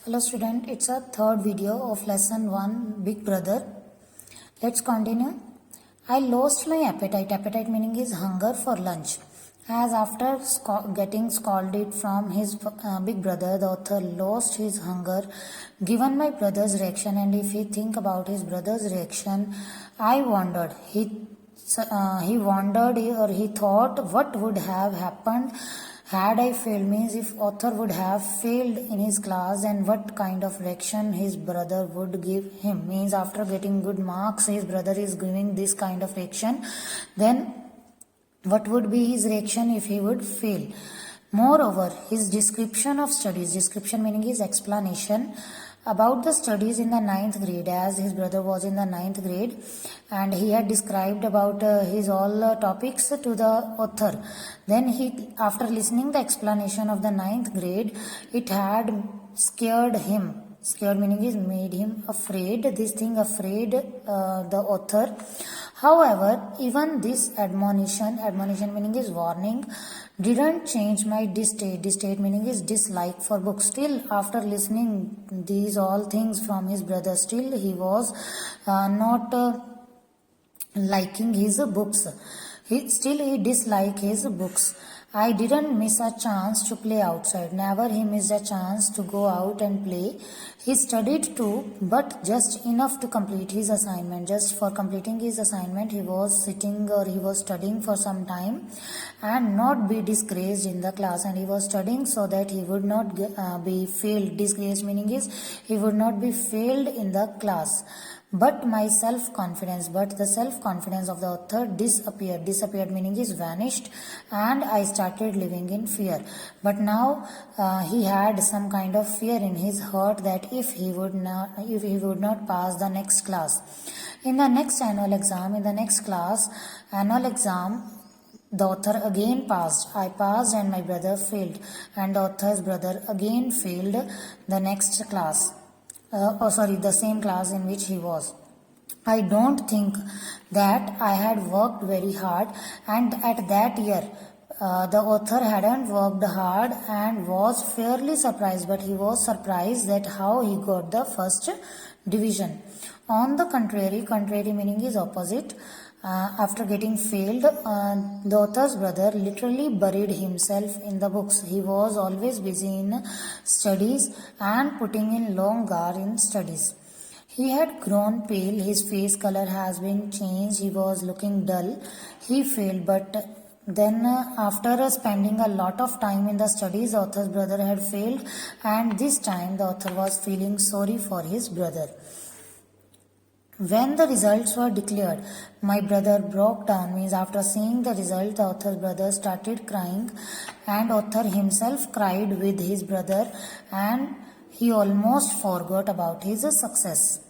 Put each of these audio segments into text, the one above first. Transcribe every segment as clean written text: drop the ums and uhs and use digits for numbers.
Hello student, it's a third video of lesson 1 Big Brother. Let's continue. I lost my appetite. Appetite meaning is hunger for lunch. As after getting scolded from his big brother, the author lost his hunger given my brother's reaction. And if he think about his brother's reaction, I wondered. He wondered or he thought what would have happened had I failed, means if author would have failed in his class, and what kind of reaction his brother would give him, means after getting good marks his brother is giving this kind of reaction, then what would be his reaction if he would fail. Moreover, his description of studies, description meaning his explanation about the studies in the 9th grade, as his brother was in the 9th grade and he had described about his all topics to the author. Then he, after listening the explanation of the 9th grade, it had scared him. Scared meaning is made him afraid. This thing afraid the author. However, even this admonition meaning is warning, didn't change my distaste. Distaste meaning is dislike for books. Still, after listening these all things from his brother, still he was not liking his books. He disliked his books. I didn't miss a chance to play outside. Never he missed a chance to go out and play. He studied too, but just enough to complete his assignment. Just for completing his assignment, he was sitting or he was studying for some time and not be disgraced in the class. And he was studying so that he would not be failed. Disgraced meaning is he would not be failed in the class. But the self-confidence of the author disappeared. Disappeared meaning is vanished, and I started living in fear. But now he had some kind of fear in his heart that if he would not pass the next class. In the next annual exam, the author again passed. I passed and my brother failed, and the author's brother again failed the next class. The same class in which he was. I don't think that I had worked very hard, and at that year the author hadn't worked hard and was fairly surprised, but he was surprised that how he got the first division. On the contrary meaning is opposite. After getting failed, the author's brother literally buried himself in the books. He was always busy in studies and putting in long hours in studies. He had grown pale, his face color has been changed, he was looking dull. He failed, but then after spending a lot of time in the studies, the author's brother had failed, and this time the author was feeling sorry for his brother. When the results were declared, my brother broke down, means after seeing the result, the author's brother started crying, and author himself cried with his brother, and he almost forgot about his success.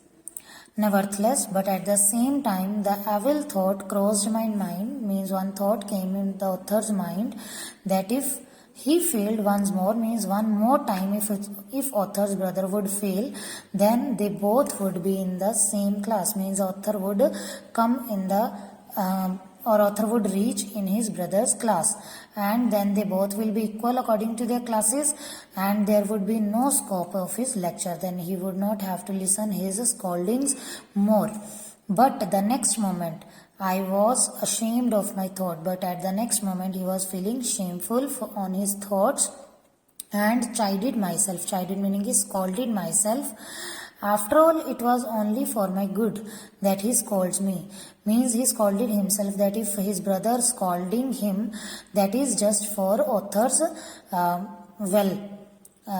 Nevertheless, but at the same time, the evil thought crossed my mind, means one thought came in the author's mind that if he failed once more, means one more time, if author's brother would fail, then they both would be in the same class, means author would come in the author would reach in his brother's class, and then they both will be equal according to their classes, and there would be no scope of his lecture. Then he would not have to listen his scoldings more. But the next moment I was ashamed of my thought, but at the next moment he was feeling shameful on his thoughts and chided myself. Chided meaning is scolded myself. After all, it was only for my good that he scolds me. Means he scolded himself that if his brother scolding him, that is just for author's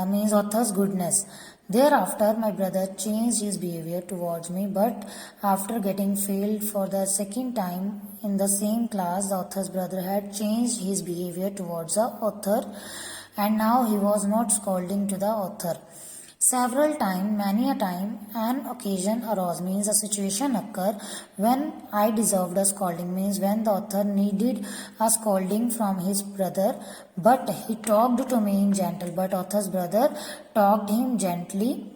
means author's goodness. Thereafter, my brother changed his behavior towards me, but after getting failed for the second time in the same class, the author's brother had changed his behavior towards the author, and now he was not scolding to the author. Several times, many a time, an occasion arose, means a situation occur when I deserved a scolding, means when the author needed a scolding from his brother, but he talked to me in gentle, but author's brother talked him gently,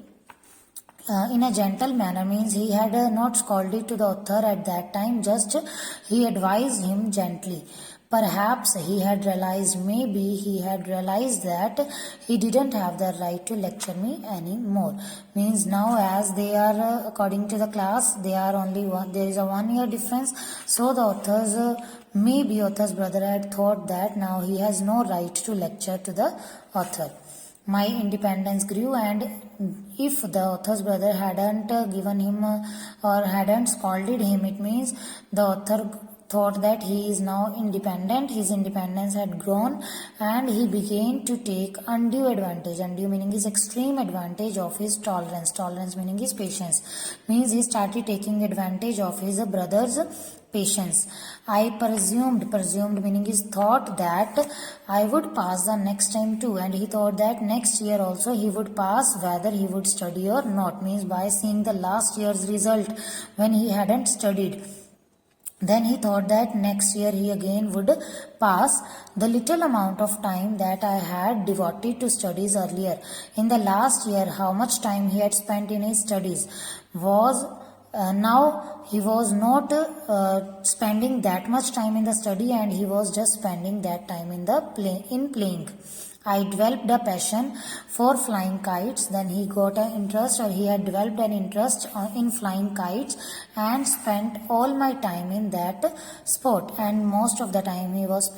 in a gentle manner, means he had not scolded to the author at that time, just he advised him gently. Perhaps he had realized, maybe he had realized that he didn't have the right to lecture me anymore. Means now as they are, according to the class, they are only one, there is a 1 year difference. So the maybe author's brother had thought that now he has no right to lecture to the author. My independence grew, and if the author's brother hadn't given him or hadn't scolded him, it means the author thought that he is now independent. His independence had grown and he began to take undue advantage. Undue meaning is extreme advantage of his tolerance. Tolerance meaning is patience. Means he started taking advantage of his brother's patience. I presumed meaning is thought that I would pass the next time too, and he thought that next year also he would pass whether he would study or not. Means by seeing the last year's result when he hadn't studied, then he thought that next year he again would pass. The little amount of time that I had devoted to studies earlier in the last year, how much time he had spent in his studies was now he was not spending that much time in the study, and he was just spending that time in the playing. I developed a passion for flying kites. Then he got an interest, or he had developed an interest in flying kites and spent all my time in that sport, and most of the time he was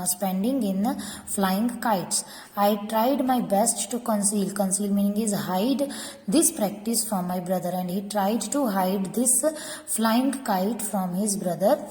spending in flying kites. I tried my best to conceal meaning is hide this practice from my brother, and he tried to hide this flying kite from his brother.